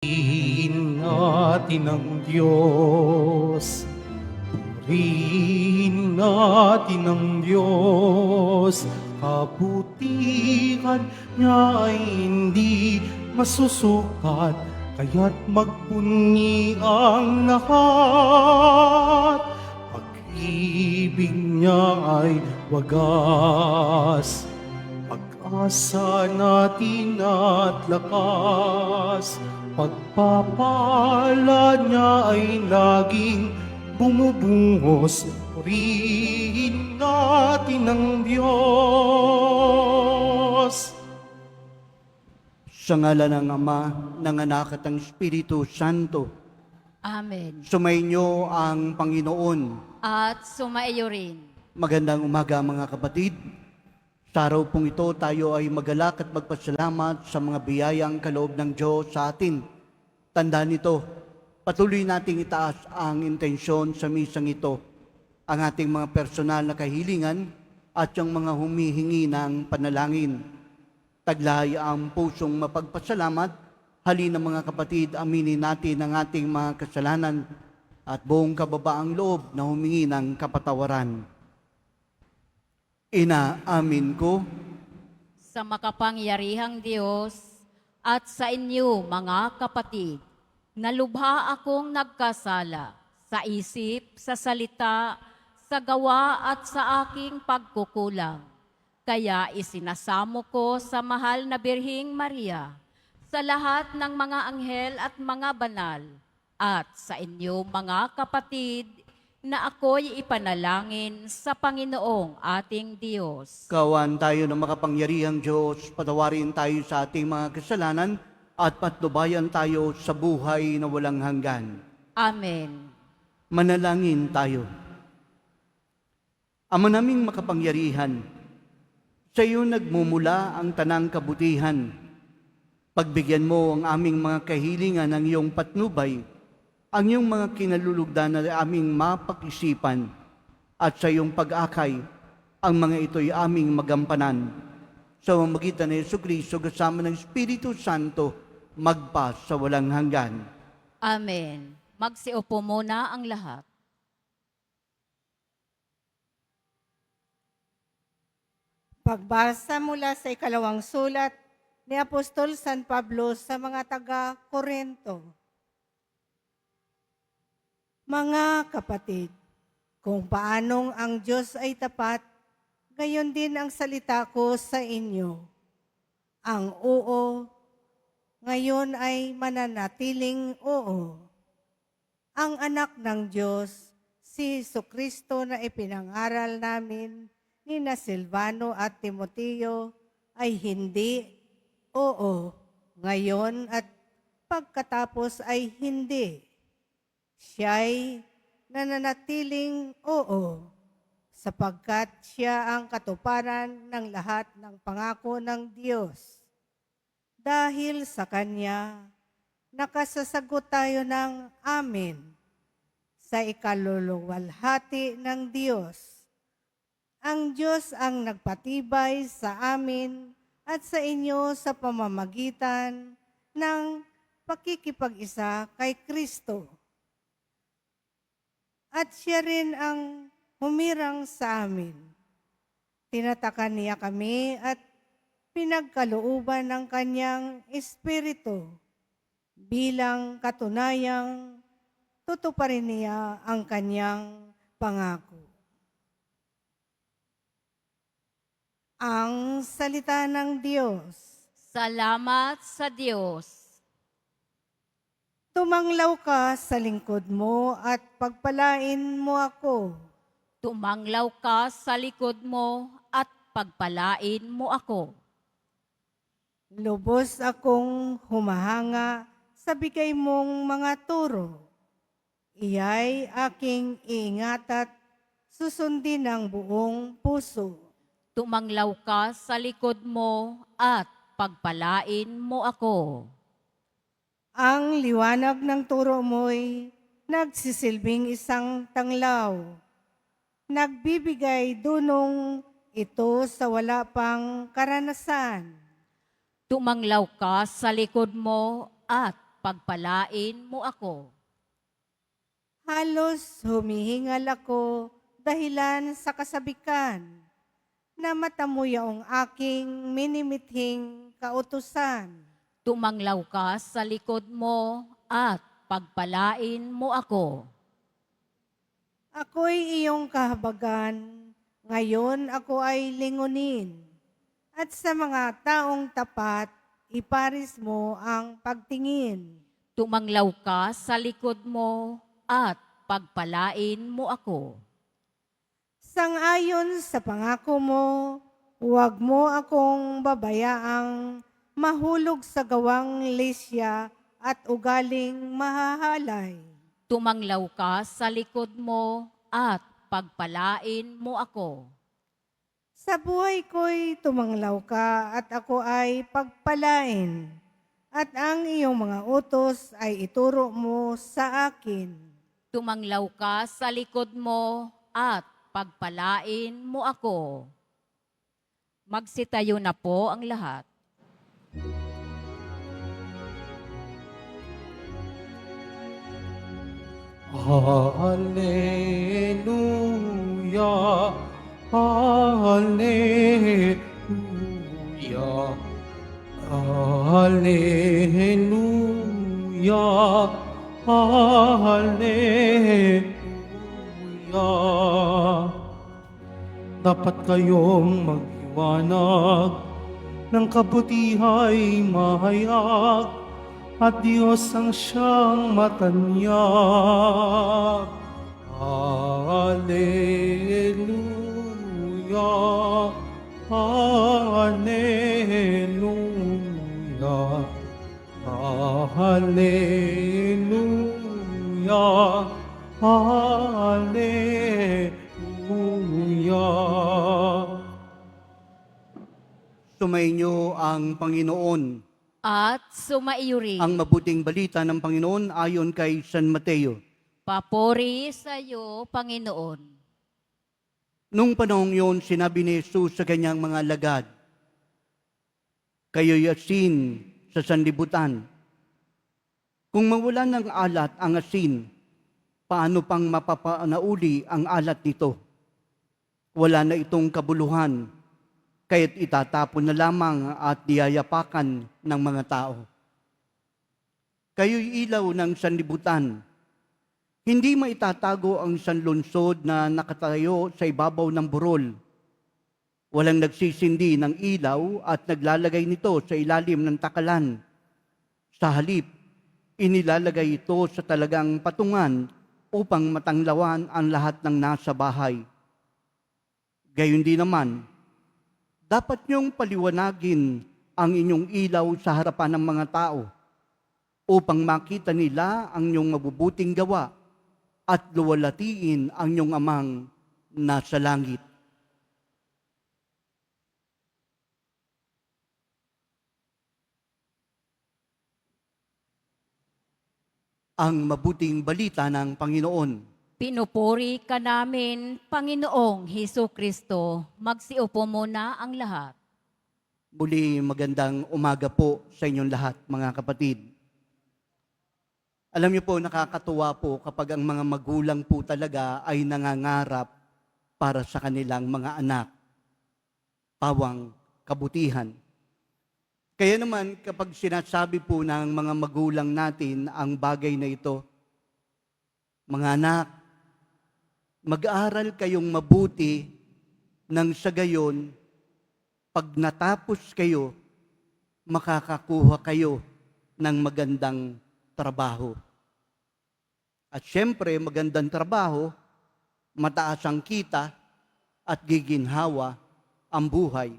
Purihin natin ang Diyos. Purihin natin ang Diyos. Kabutihan niya ay hindi masusukat, kaya't magpuni ang lahat. Pag-ibig niya ay wagas, pag-asa natin at lakas. Pagpapala niya ay laging bumubungos. Purihin natin ang Diyos. Sa ngalan ng Ama, ng Anak at ng Espiritu Santo, Amen. sumainyo ang Panginoon. At sumaiyo rin. Magandang umaga mga kapatid. Sa araw pong ito, tayo ay magalak at magpasalamat sa mga biyayang kaloob ng Diyos sa atin. Tandaan nito, patuloy nating itaas ang intensyon sa misang ito, ang ating mga personal na kahilingan at yung mga humihingi ng panalangin. Taglay ang pusong mapagpasalamat. Halina mga kapatid, aminin natin ang ating mga kasalanan at buong kababaang loob na humingi ng kapatawaran. Inaamin ko Sa makapangyarihang Diyos at sa inyo mga kapatid, nalubha akong nagkasala sa isip, sa salita, sa gawa at sa aking pagkukulang. Kaya isinasamo ko sa mahal na Birhing Maria, sa lahat ng mga anghel at mga banal, at sa inyo mga kapatid, na ako'y ipanalangin sa Panginoong ating Diyos. kawan tayo ng makapangyarihang Diyos, patawarin tayo sa ating mga kasalanan at patnubayan tayo sa buhay na walang hanggan. Amen. Manalangin tayo. Ama naming makapangyarihan, sa iyo nagmumula ang tanang kabutihan. Pagbigyan mo ang aming mga kahilingan ng iyong patnubay, ang iyong mga kinalulugdan na aming mapag-isipan, at sa iyong pag-akay, ang mga ito'y aming magampanan. Sa pamamagitan ni Jesucristo, kasama ng Espiritu Santo, magpa sa walang hanggan. Amen. Magsiupo muna ang lahat. Pagbasa mula sa ikalawang sulat ni Apostol San Pablo sa mga taga-Korinto. Mga kapatid, kung paanong ang Diyos ay tapat, gayon din ang salita ko sa inyo. Ang oo, ngayon ay mananatiling oo. Ang anak ng Diyos, si Jesucristo na ipinangaral namin ni na Silvano at Timoteo, ay hindi oo ngayon at pagkatapos ay hindi. Siya'y nananatiling oo, sapagkat siya ang katuparan ng lahat ng pangako ng Diyos. Dahil sa Kanya, nakasasagot tayo ng amen sa ikaluluwalhati ng Diyos. Ang Diyos ang nagpatibay sa amin at sa inyo sa pamamagitan ng pakikipag-isa kay Kristo. At siya rin ang humirang sa amin. Tinatakan niya kami at pinagkalooban ng kanyang espiritu bilang katunayang tutuparin niya ang kanyang pangako. Ang salita ng Diyos. Salamat sa Diyos. Tumanglaw ka sa lingkod mo at pagpalain mo ako. Tumanglaw ka sa likod mo at pagpalain mo ako. Lubos akong humahanga sa bigay mong mga turo. Iya'y aking iingat at susundin ng buong puso. Tumanglaw ka sa likod mo at pagpalain mo ako. Ang liwanag ng turo mo'y nagsisilbing isang tanglaw. Nagbibigay dunong ito sa wala pang karanasan. Tumanglaw ka sa likod mo at pagpalain mo ako. Halos humihingal ako dahilan sa kasabikan na matamo yaong aking minimithing kautusan. Tumanglaw ka sa likod mo at pagpalain mo ako. Ako'y iyong kahabagan, ngayon ako ay lingunin. At sa mga taong tapat, iparis mo ang pagtingin. Tumanglaw ka sa likod mo at pagpalain mo ako. Sang-ayon sa pangako mo, huwag mo akong babayaang mahulog sa gawang lisya at ugaling mahahalay. Tumanglaw ka sa likod mo at pagpalain mo ako. Sa buhay ko'y tumanglaw ka at ako ay pagpalain, at ang iyong mga utos ay ituro mo sa akin. Tumanglaw ka sa likod mo at pagpalain mo ako. Magsitayo na po ang lahat. Hallelujah, Hallelujah, Hallelujah, Hallelujah. Dapat kayong maghiwanag ng kabutihay mahayag at Diyos ang siyang matanyag. Hallelujah, Hallelujah, Hallelujah, Hallelujah. Sumainyo ang Panginoon. At sumaiyo rin. Ang mabuting balita ng Panginoon ayon kay San Mateo. Papuri sa iyo, Panginoon. Nung panahong yun, sinabi ni Jesus sa kanyang mga alagad, kayo'y asin sa sanlibutan. Kung mawala ng alat ang asin, paano pang mapapanauli ang alat nito? Wala na itong kabuluhan, kaya't itatapon na lamang at diyayapakan ng mga tao. Kayo'y ilaw ng sanlibutan. Hindi maitatago ang sanlunsod na nakatayo sa ibabaw ng burol. Walang nagsisindi ng ilaw at naglalagay nito sa ilalim ng takalan. Sa halip, inilalagay ito sa talagang patungan upang matanglawan ang lahat ng nasa bahay. Gayon din naman, dapat niyong paliwanagin ang inyong ilaw sa harapan ng mga tao upang makita nila ang inyong mabubuting gawa at luwalatiin ang inyong amang nasa langit. Ang mabuting balita ng Panginoon. Pinupuri ka namin, Panginoong Hesus Kristo. Magsiupo muna ang lahat. Muli magandang umaga po sa inyong lahat, mga kapatid. Alam niyo po, nakakatuwa po kapag ang mga magulang po talaga ay nangangarap para sa kanilang mga anak. Pawang kabutihan. Kaya naman kapag sinasabi po ng mga magulang natin ang bagay na ito, mga anak, mag-aral kayong mabuti nang sa gayon, pag natapos kayo, makakakuha kayo ng magandang trabaho. At syempre, magandang trabaho, mataas ang kita at giginhawa ang buhay.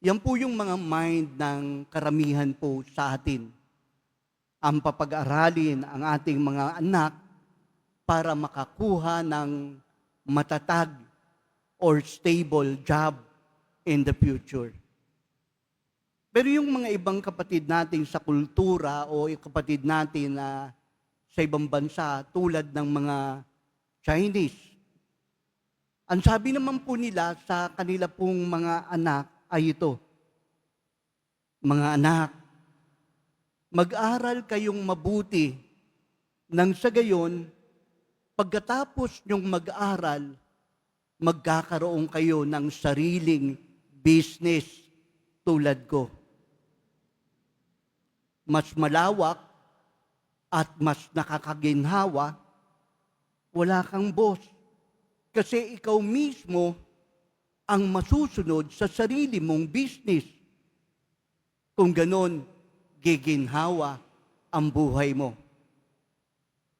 Yan po yung mga mind ng karamihan po sa atin. Ang papag-aralin ang ating mga anak para makakuha ng matatag or stable job in the future. Pero yung mga ibang kapatid natin sa kultura o yung kapatid natin na sa ibang bansa tulad ng mga Chinese, ang sabi naman po nila sa kanila pong mga anak ay ito, mga anak, Mag-aral kayong mabuti nang sa gayon, pagkatapos nyong mag-aral, magkakaroon kayo ng sariling business tulad ko. Mas malawak at mas nakakaginhawa, wala kang boss. Kasi ikaw mismo ang masusunod sa sarili mong business. Kung ganon, giginhawa ang buhay mo.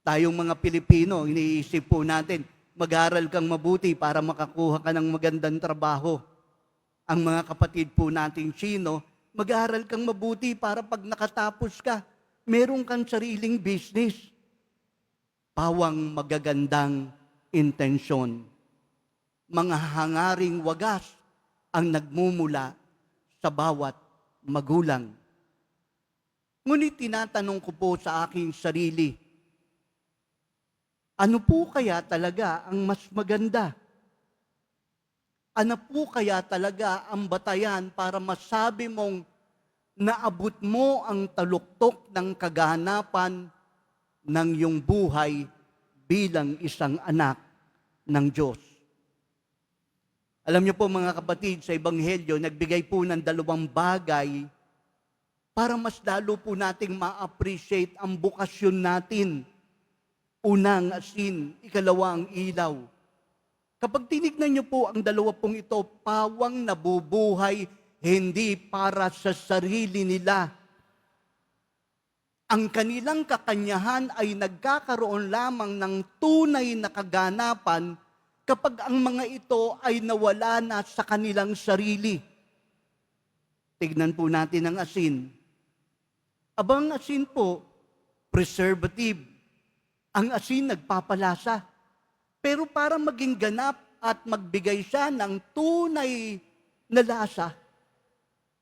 Tayong mga Pilipino, iniisip po natin, mag-aral kang mabuti para makakuha ka ng magandang trabaho. Ang mga kapatid po nating Sino, mag-aral kang mabuti para pag nakatapos ka, meron kang sariling business. Pawang magagandang intensyon. Mga hangaring wagas ang nagmumula sa bawat magulang. Ngunit tinatanong ko po sa aking sarili, ano po kaya talaga ang mas maganda? Ano po kaya talaga ang batayan para masabi mong naabot mo ang taluktok ng kaganapan ng iyong buhay bilang isang anak ng Diyos? Alam niyo po mga kapatid, sa Ebanghelyo, nagbigay po ng 2 bagay para mas lalo po nating ma-appreciate ang bukasyon natin. Unang asin, ikalawa ang ilaw. Kapag tinignan niyo po ang 2 pong ito, pawang nabubuhay hindi para sa sarili nila. Ang kanilang kakanyahan ay nagkakaroon lamang ng tunay na kaganapan kapag ang mga ito ay nawala na sa kanilang sarili. Tignan po natin ang asin. Abang asin po, preservative. Ang asin nagpapalasa. Pero para maging ganap at magbigay siya ng tunay na lasa,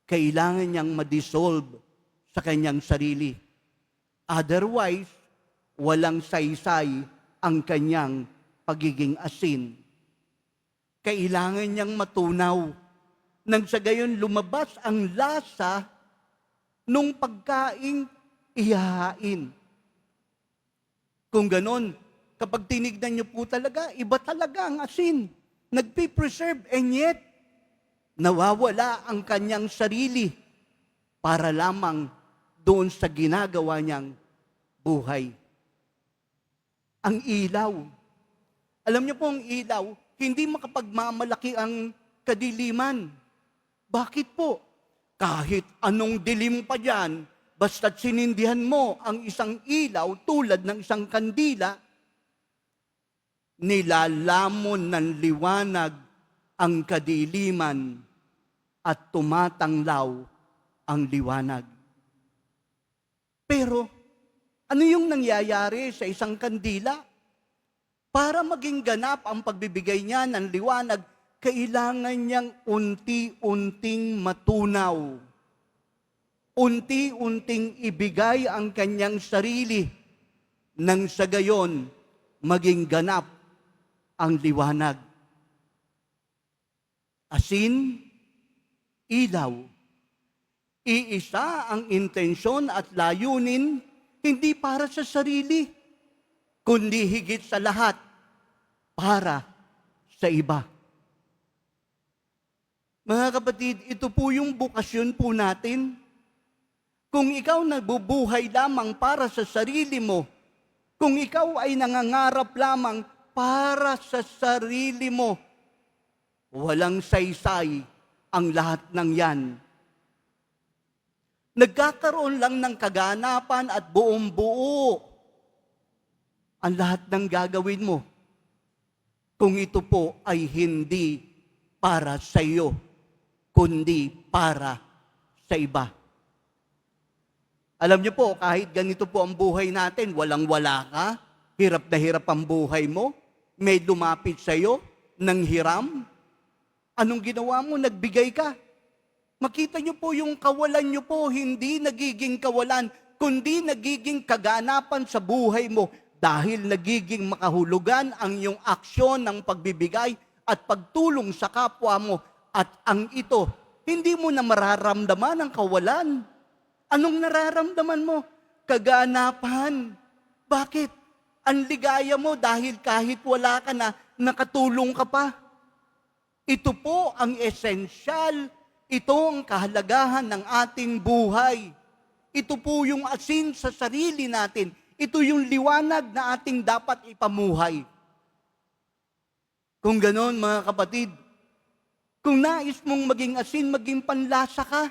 kailangan niyang ma-dissolve sa kanyang sarili. Otherwise, walang saysay ang kanyang pagiging asin. Kailangan niyang matunaw nang sa gayon lumabas ang lasa nung pagkaing ihahain. Kung ganon, kapag tinignan niyo po talaga, iba talaga ang asin. Nagpipreserve and yet, nawawala ang kanyang sarili para lamang doon sa ginagawa niyang buhay. Ang ilaw. Alam niyo po ang ilaw, hindi makapagmamalaki ang kadiliman. Bakit po? Kahit anong dilim pa dyan, basta't sinindihan mo ang isang ilaw tulad ng isang kandila, nilalamon ng liwanag ang kadiliman at tumatanglaw ang liwanag. Pero, ano yung nangyayari sa isang kandila? Para maging ganap ang pagbibigay niya ng liwanag, kailangan niyang unti-unting matunaw. Unti-unting ibigay ang kanyang sarili nang sa gayon maging ganap ang liwanag. Asin, ilaw. Iisa ang intensyon at layunin, hindi para sa sarili, kundi higit sa lahat, para sa iba. Mga kapatid, ito po yung bukasyon po natin. Kung ikaw nabubuhay lamang para sa sarili mo, kung ikaw ay nangangarap lamang para sa sarili mo, walang saysay ang lahat ng yan. Nagkakaroon lang ng kaganapan at buong buo ang lahat ng gagawin mo kung ito po ay hindi para sa iyo, kundi para sa iba. Alam niyo po, kahit ganito po ang buhay natin, walang-wala ka, hirap na hirap ang buhay mo, may lumapit sa iyo ng hiram, anong ginawa mo? Nagbigay ka. Makita niyo po yung kawalan niyo po, hindi nagiging kawalan, kundi nagiging kaganapan sa buhay mo dahil nagiging makahulugan ang iyong aksyon ng pagbibigay at pagtulong sa kapwa mo. At ang ito, hindi mo na mararamdaman ang kawalan. Anong nararamdaman mo? Kaganapan. Bakit? Ang ligaya mo dahil kahit wala ka na, nakatulong ka pa. Ito po ang esensyal. Ito ang kahalagahan ng ating buhay. Ito po yung asin sa sarili natin. Ito yung liwanag na ating dapat ipamuhay. Kung ganon, mga kapatid, kung nais mong maging asin, maging panlasa ka.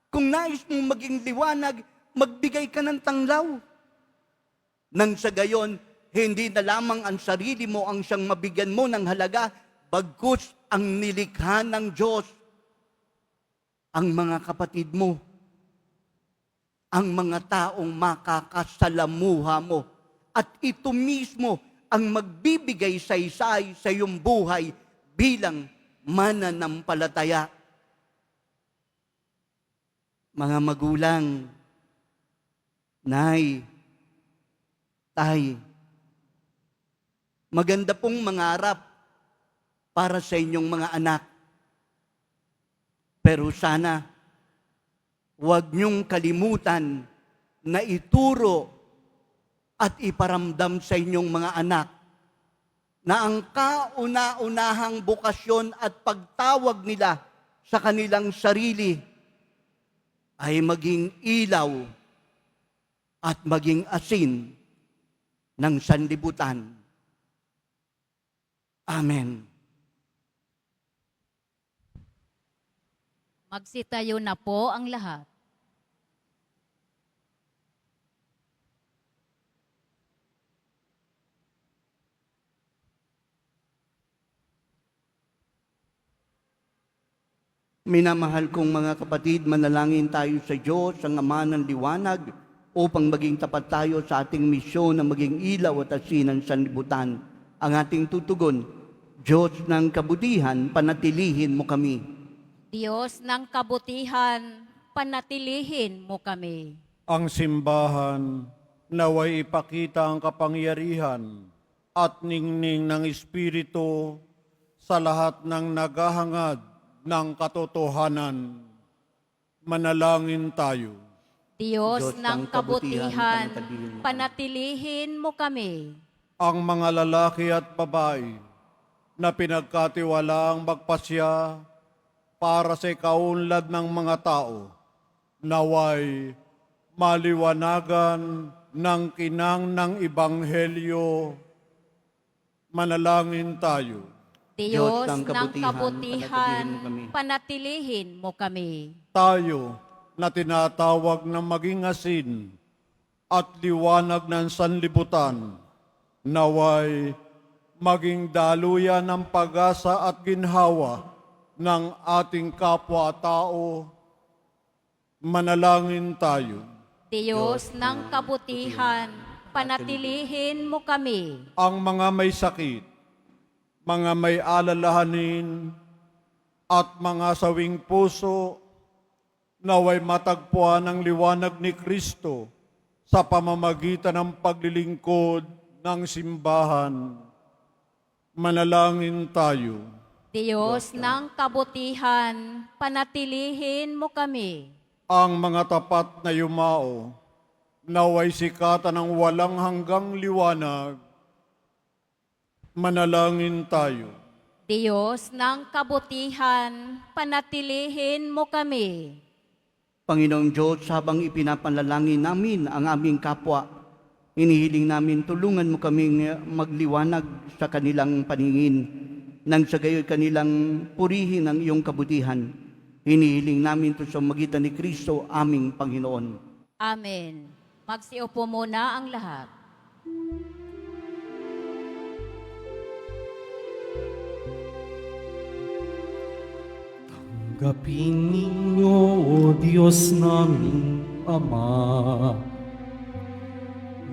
Kung nais mong maging liwanag, magbigay ka ng tanglaw. Nang sa gayon, hindi na lamang ang sarili mo ang siyang mabigyan mo ng halaga, bagkus ang nilikha ng Diyos, ang mga kapatid mo, ang mga taong makakasalamuha mo. At ito mismo ang magbibigay saysay sa iyong buhay bilang mananampalataya. Mga magulang, nay, tay, maganda pong mangarap para sa inyong mga anak. Pero sana, huwag niyong kalimutan na ituro at iparamdam sa inyong mga anak na ang kauna-unahang bukasyon at pagtawag nila sa kanilang sarili ay maging ilaw at maging asin ng sanlibutan. Amen. Magsitayo na po ang lahat. Minamahal kong mga kapatid, manalangin tayo sa Diyos, ang Ama ng liwanag, upang maging tapat tayo sa ating misyon na maging ilaw at asin ng sanlibutan. Ang ating tutugon, Diyos ng kabutihan, panatilihin mo kami. Diyos ng kabutihan, panatilihin mo kami. Ang simbahan, naway ipakita ang kapangyarihan at ningning ng Espiritu sa lahat ng naghahangad ng katotohanan. Manalangin tayo. Diyos ng kabutihan, panatilihin panatilihin mo kami. Ang mga lalaki at babae na pinagkatiwalaang magpasya para sa kaunlad ng mga tao, naway maliwanagan ng kinang ng Ebanghelyo. Manalangin tayo. Diyos ng ng kabutihan, panatilihin mo kami. panatilihin mo kami. Tayo na tinatawag na maging asin at liwanag ng sanlibutan, naway maging daluyan ng pag-asa at ginhawa ng ating kapwa-tao. Manalangin tayo. Diyos ng kabutihan, panatilihin mo kami. Ang mga may sakit, mga may alalahanin, at mga sawing puso, naway matagpuan ang liwanag ni Kristo sa pamamagitan ng paglilingkod ng simbahan. Manalangin tayo. Diyos ng kabutihan, panatilihin mo kami. Ang mga tapat na yumao, naway sikatan ng walang hanggang liwanag. Manalangin tayo. Diyos ng kabutihan, panatilihin mo kami. Panginoong Diyos, habang ipinapanalangin namin ang aming kapwa, inihiling namin tulungan mo kaming magliwanag sa kanilang paningin, nang sa gayoy kanilang purihin ang iyong kabutihan. Hinihiling namin ito sa magitan ni Kristo, aming Panginoon. Amen. Magsiupo muna ang lahat. Tanggapin ninyo, O Diyos naming Ama,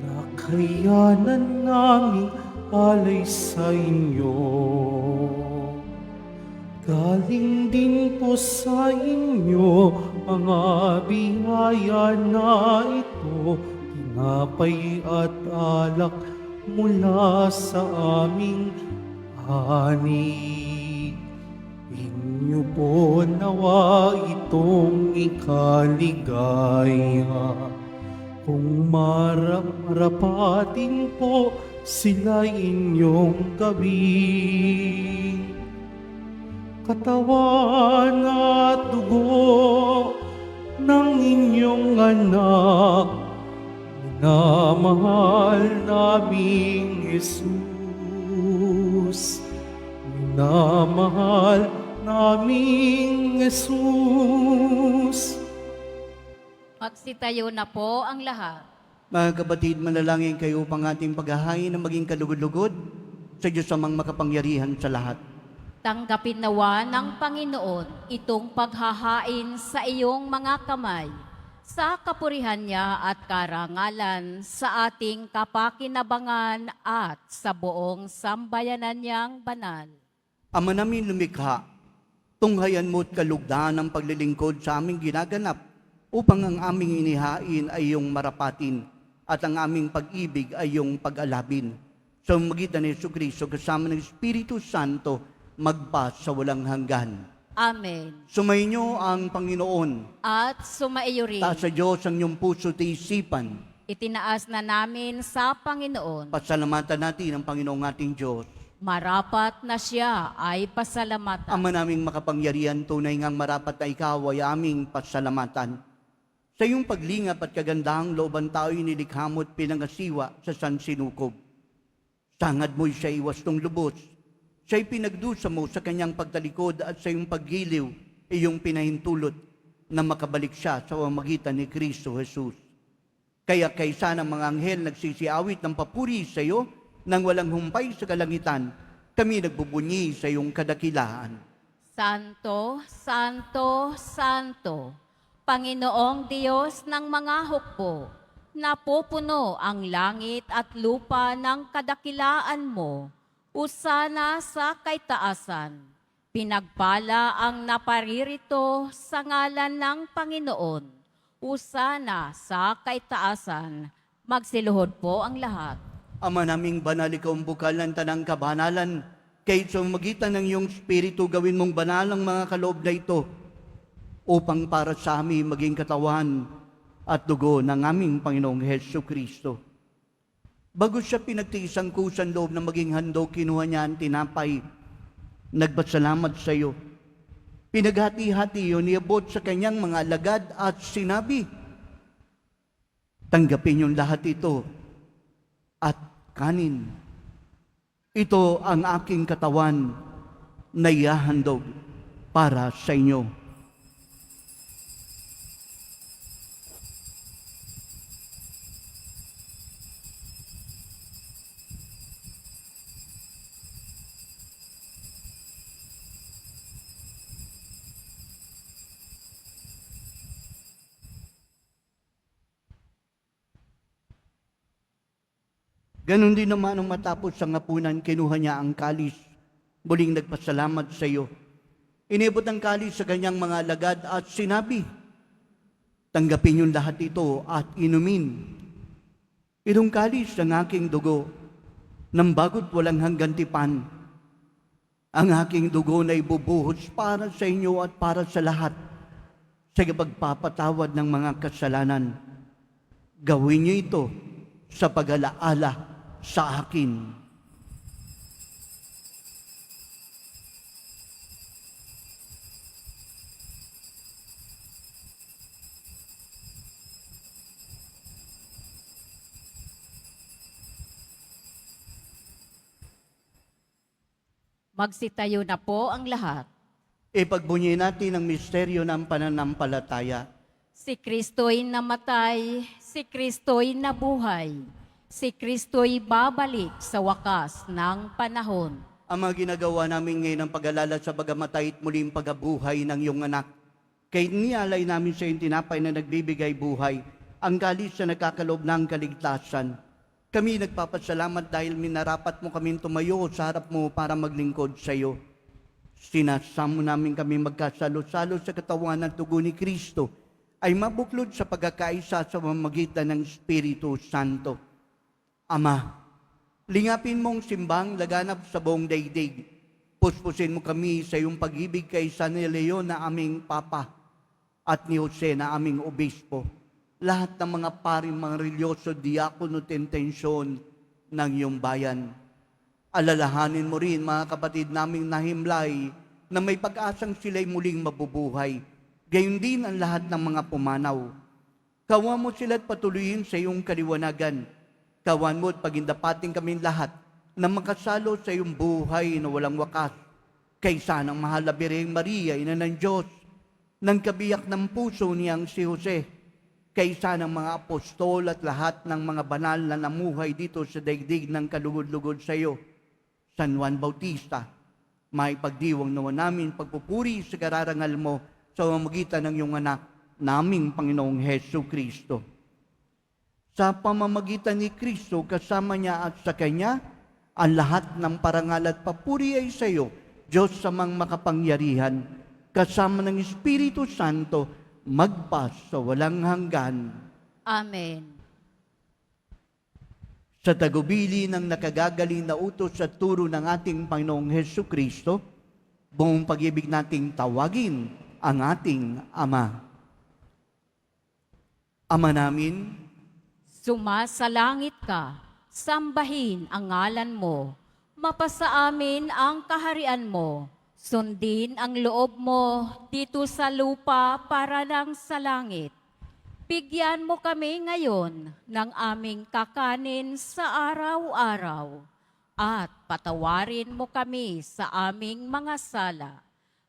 nakayanan naming alay sa inyo. Galing din po sa inyo mga biyaya na ito, tinapay at alak mula sa aming ani. Inyo niyo po nawa itong ikaligaya. Kung marapatin po sila inyong gabi. Katawan at dugo ng inyong anak, minamahal naming Jesus. Minamahal naming Jesus. Magsitayo na po ang lahat. Mga kapatid, manalangin kayo upang ating paghahain na maging kalugod-lugod sa Diyos amang makapangyarihan sa lahat. Tanggapin nawa ng Panginoon itong paghahain sa iyong mga kamay, sa kapurihan niya at karangalan sa ating kapakinabangan at sa buong sambayanan niyang banal. Ama namin lumikha, tunghayan mo't kalugdan ang paglilingkod sa aming ginaganap upang ang aming inihain ay iyong marapatin at ang aming pag-ibig ay iyong pag-alabin. Sa magitan ni Jesucristo kasama ng Espiritu Santo, magpa sa walang hanggan. Amen. Sumainyo ang Panginoon. At sumaiyo rin. Taas sa Diyos ang iyong puso at isipan. Itinaas na namin sa Panginoon. Pasalamatan natin ang Panginoong ating Diyos. Marapat na siya ay pasalamatan. Ama naming makapangyarihan, tunay ngang marapat na ikaw ay aming pasalamatan. Sa iyong paglingap at kagandahang looban tao'y nilikha mo at pinangasiwa sa sansinukob. Sangad mo'y siya iwastong lubos. Siya'y pinagdusa mo sa kanyang pagtalikod at sa iyong paggiliw, iyong pinahintulot na makabalik siya sa pamamagitan ni Kristo Jesus. Kaya kaysa ng mga anghel nagsisiawit ng papuri sa iyo, nang walang humpay sa kalangitan, kami nagbubunyi sa iyong kadakilaan. Santo, Santo, Santo, Panginoong Diyos ng mga hukbo, napupuno ang langit at lupa ng kadakilaan mo. Usana sa kaitaasan, pinagpala ang naparirito sa ngalan ng Panginoon. Usana sa kaitaasan, magsiluhod po ang lahat. Ama naming banal, ikaw ang bukal ng tanang kabanalan, kahit sa magitan ng iyong Espiritu, gawin mong banal ang mga kaloob na ito, upang para sa amin maging katawan at dugo ng aming Panginoong Jesucristo. Bago siya pinagtiis ang kusang loob na maging handog, kinuha niya ang tinapay, nagpasalamat sa iyo. Pinaghati-hati yun, niabot sa kanyang mga alagad at sinabi, tanggapin yung lahat ito at kanin. Ito ang aking katawan na ihahandog para sa inyo. Ganon din naman nung matapos ang hapunan, kinuha niya ang kalis. Muling nagpasalamat sa iyo. Inibot ang kalis sa kanyang mga alagad at sinabi, tanggapin yung lahat ito at inumin. Itong kalis ng aking dugo, ng bago't walang hanggan tipan. Ang aking dugo na ibubuhos para sa inyo at para sa lahat, sa pagpapatawad ng mga kasalanan. Gawin niyo ito sa pag-alaala sa akin. Magsitayo na po ang lahat. Ipagbunyi natin ang misteryo ng pananampalataya. Si Kristo'y namatay, si Kristo'y nabuhay, si Kristo'y babalik sa wakas ng panahon. Ang mga ginagawa namin ngayon ng pag-alala sa pagamatay at muling pagabuhay ng iyong anak. Kaya nialay namin sa iyong tinapay na nagbibigay buhay, ang kalis na nagkakaloob ng kaligtasan. Kami nagpapasalamat dahil minarapat mo kaming tumayo sa harap mo para maglingkod sa iyo. Sinasamo namin kami magkasalo-salo sa katawan ng tugo ni Kristo ay mabuklod sa pagkakaisa sa pamamagitan ng Espiritu Santo. Ama, lingapin mong simbang laganap sa buong daigdig. Puspusin mo kami sa iyong pag-ibig kay San Leon na aming Papa at ni Jose na aming Obispo. Lahat ng mga paring mga religyoso, diakono at intensyon ng iyong bayan. Alalahanin mo rin mga kapatid naming nahimlay na may pag-asang sila'y muling mabubuhay. Gayon din ang lahat ng mga pumanaw. Kawan mo sila't patuloyin sa iyong kaliwanagan. Kawan mo at pagindapating kami lahat na makasalo sa iyong buhay na walang wakas. Kaysa ng mahal na Birheng Maria, Ina ng Diyos, ng kabiyak ng puso niyang si Jose, kaysa ng mga apostol at lahat ng mga banal na namuhay dito sa daigdig ng kalugod-lugod sa iyo, San Juan Bautista, may pagdiwang nawa namin pagpupuri sa kararangal mo sa pamamagitan ng iyong anak, naming Panginoong Hesu Kristo. Sa pamamagitan ni Kristo, kasama niya at sa Kanya, ang lahat ng parangal at papuri ay sa iyo, Diyos samang makapangyarihan, kasama ng Espiritu Santo, magpas sa walang hanggan. Amen. Sa tagubili ng nakagagaling na utos at turo ng ating Panginoong Hesu Kristo, buong pag-ibig nating tawagin ang ating Ama. Ama namin, Sumasalangit ka, sambahin ang ngalan mo, mapasa amin ang kaharian mo, sundin ang loob mo dito sa lupa para lang sa langit. Bigyan mo kami ngayon ng aming kakanin sa araw-araw at patawarin mo kami sa aming mga sala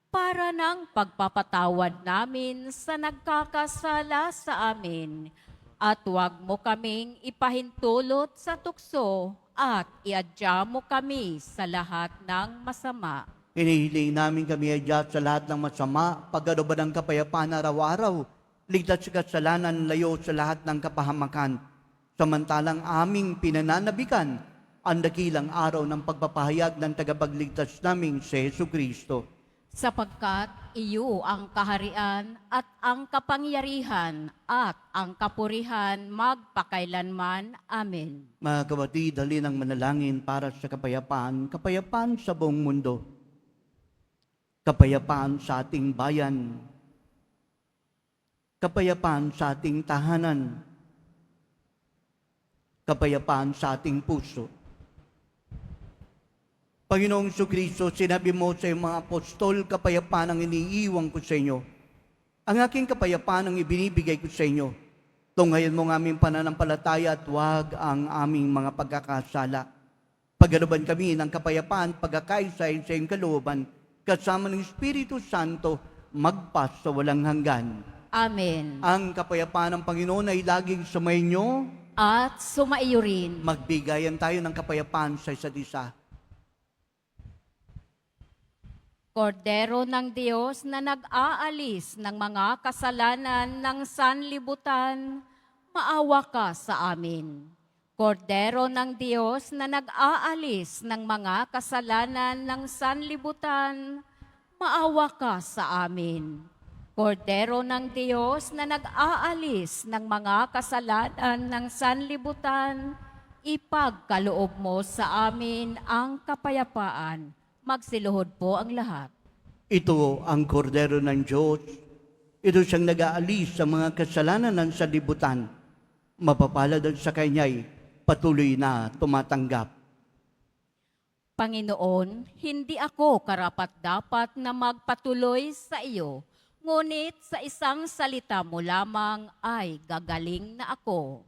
para ng pagpapatawad namin sa nagkakasala sa amin. At huwag mo kaming ipahintulot sa tukso at iadya mo kami sa lahat ng masama. hinihiling namin kami adya sa lahat ng masama, pagkaroon ng kapayapaan araw-araw, ligtas sa kasalanan, layo sa lahat ng kapahamakan. Samantalang aming pinananabikan ang dakilang araw ng pagpapahayag ng tagapagligtas naming si Jesu Kristo. Sapagkat iyo ang kaharian at ang kapangyarihan at ang kapurihan magpakailanman. Amen. Mga kapatid, halin ang manalangin para sa kapayapaan, kapayapaan sa buong mundo, kapayapaan sa ating bayan, kapayapaan sa ating tahanan, kapayapaan sa ating puso. Panginoong Jesucristo, sinabi mo sa iyong mga apostol, kapayapaan ang iniiwan ko sa inyo. Ang aking kapayapaan ang ibinibigay ko sa inyo. Tunghayan mo ang aming pananampalataya at huwag ang aming mga pagkakasala. Pagkalooban kami ng kapayapaan, pagkakaisa sa iyong kalooban, kasama ng Espiritu Santo, magpas sa walang hanggan. Amen. Ang kapayapaan ng Panginoon ay laging sumainyo. At sumaiyo rin. Magbigayan tayo ng kapayapaan sa isa't isa. Kordero ng Diyos na nag-aalis ng mga kasalanan ng sanlibutan, maawa ka sa amin. Kordero ng Diyos na nag-aalis ng mga kasalanan ng sanlibutan, maawa ka sa amin. Kordero ng Diyos na nag-aalis ng mga kasalanan ng sanlibutan, ipagkaloob mo sa amin ang kapayapaan. Magsiluhod po ang lahat. Ito ang kordero ng Diyos. Ito siyang nag-aalis sa mga kasalanan ng sanlibutan. Mapapalad sa Kanya'y patuloy na tumatanggap. Panginoon, hindi ako karapat-dapat na magpatuloy sa iyo, ngunit sa isang salita mo lamang ay gagaling na ako.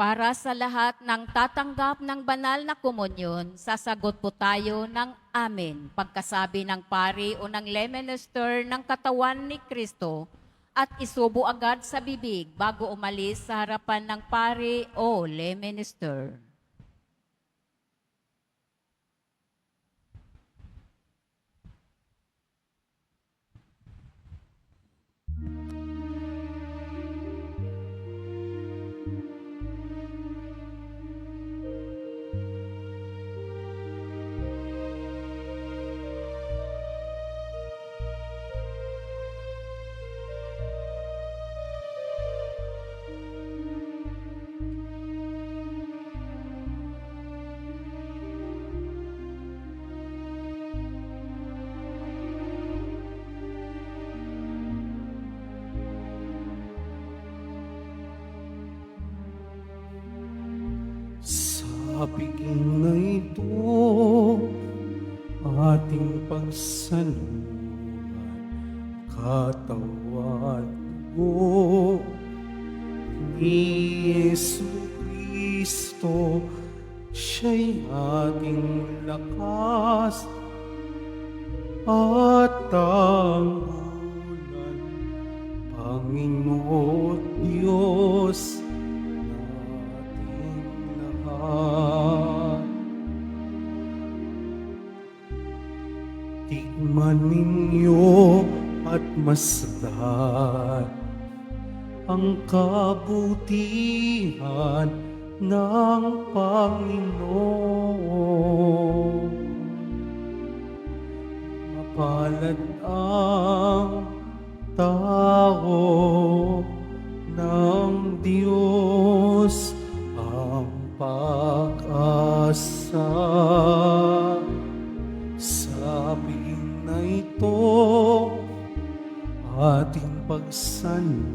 Para sa lahat ng tatanggap ng banal na komunyon, sasagot po tayo ng amen. Pagkasabi ng pari o ng lay minister ng katawan ni Kristo at isubo agad sa bibig bago umalis sa harapan ng pari o lay minister. Sa biging na ito, ating pagsaluhan, katawan dugo ni Yesu Kristo, siya'y ating lakas at tanggulan, Panginoon Diyos nating lahat. Tikman ninyo at masdan ang kabutihan ng Panginoon. Mapalad ang tao ng Diyos, ang pag-asa. Sa biging na ito, ating pagsaluhan,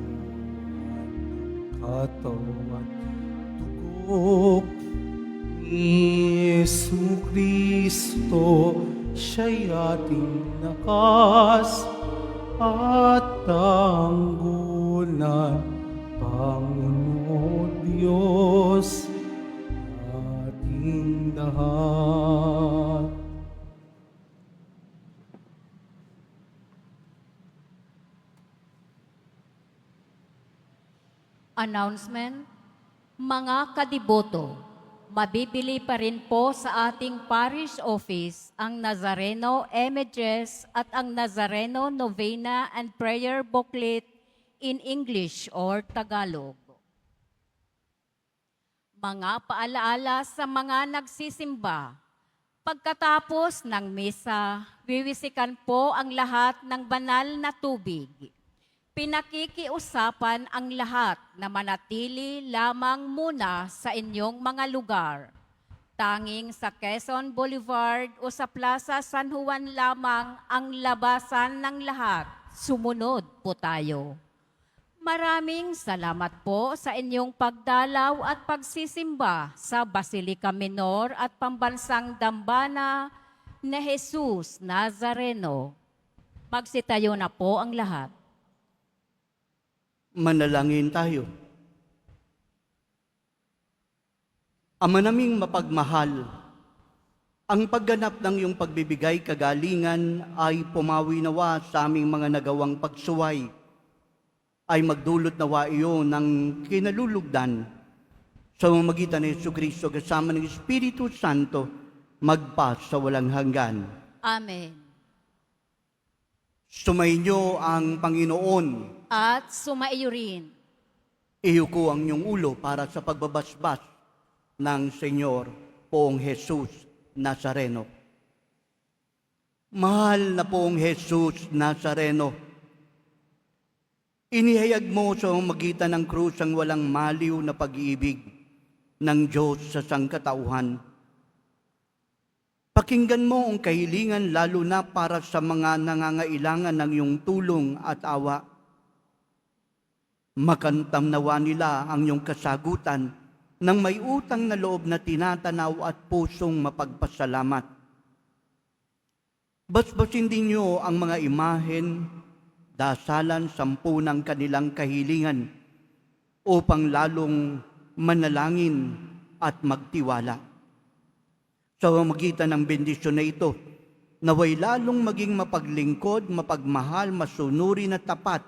katawan dugo ni Yesu Kristo, siya'y ating lakas at tanggulan, Panginoon Diyos ating lahat. Announcement, mga kadiboto, mabibili pa rin po sa ating parish office ang Nazareno Images at ang Nazareno Novena and Prayer Booklet in English or Tagalog. Mga paalaala sa mga nagsisimba. Pagkatapos ng misa, wiwisikan po ang lahat ng banal na tubig. Pinakikiusapan ang lahat na manatili lamang muna sa inyong mga lugar. Tanging sa Quezon Boulevard o sa Plaza San Juan lamang ang labasan ng lahat. Sumunod po tayo. Maraming salamat po sa inyong pagdalaw at pagsisimba sa Basilica Minor at Pambansang Dambana na Jesus Nazareno. Magsitayo na po ang lahat. Manalangin tayo. Ama naming mapagmahal, ang pagganap ng iyong pagbibigay kagalingan ay pumawi nawa sa aming mga nagawang pagsuway, ay magdulot nawa iyo ng kinalulugdan sa mamagitan ni Jesu Kristo kasama ng Espiritu Santo magpa sa walang hanggan. Amen. Sumainyo ang Panginoon. At sumaiyo rin. Iyuko ang iyong ulo para sa pagbabasbas ng Senyor Poong Jesus Nazareno. Mahal na Poong Jesus Nazareno, inihayag mo sa magitan ng krus ang walang maliw na pag-ibig ng Diyos sa sangkatauhan. Pakinggan mo ang kahilingan lalo na para sa mga nangangailangan ng iyong tulong at awa. Makantam nawa nila ang iyong kasagutan ng may utang na loob na tinatanaw at pusong mapagpasalamat. Basbasin din niyo ang mga imahen, dasalan, sampu ng kanilang kahilingan upang lalong manalangin at magtiwala. Sa magitan ng bendisyon na ito, naway lalong maging mapaglingkod, mapagmahal, masunurin at tapat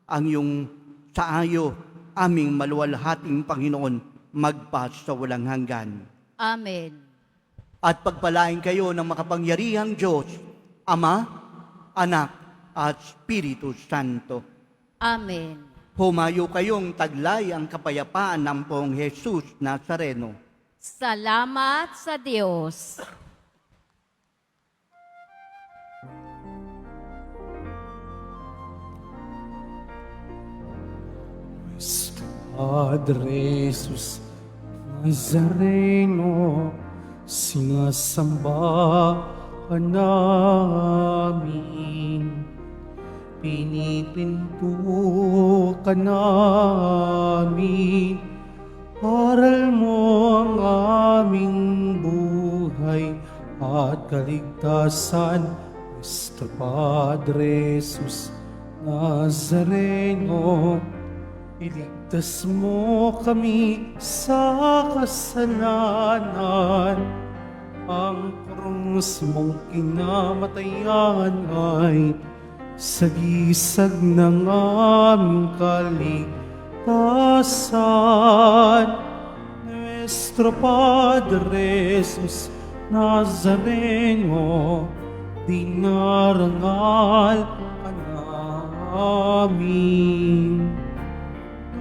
ang iyong saayo, aming maluwalhating Panginoon, magpas sa walang hanggan. Amen. At pagpalain kayo ng makapangyarihang Diyos, Ama, Anak, at Espiritu Santo. Amen. Humayo kayong taglay ang kapayapaan ng Poong Jesus Nazareno. Salamat sa Diyos. Padre Jesus Nazareno, sinasamba ka namin. Pinipinto ka namin, aral mo ang aming kaligtasan, Nuestro Padre Jesus Nazareno. Iligtas mo kami sa kasalanan. Ang krus mong kinamatayan ay sagisag ng aming kaligtasan. Nuestro Padre Jesus Nazareno, dinarangal ka namin.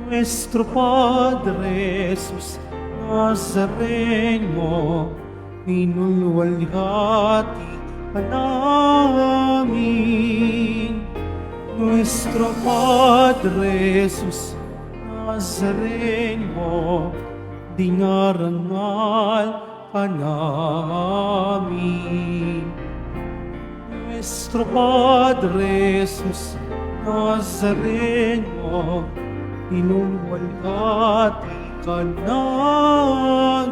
Nuestro Padre Jesus Nazareno, minulwalhati ka namin. Nuestro Padre Jesus Nazareno, dinarangal ka namin. Nuestro Padre Jesus Nazareno, inumwalhati ka namin.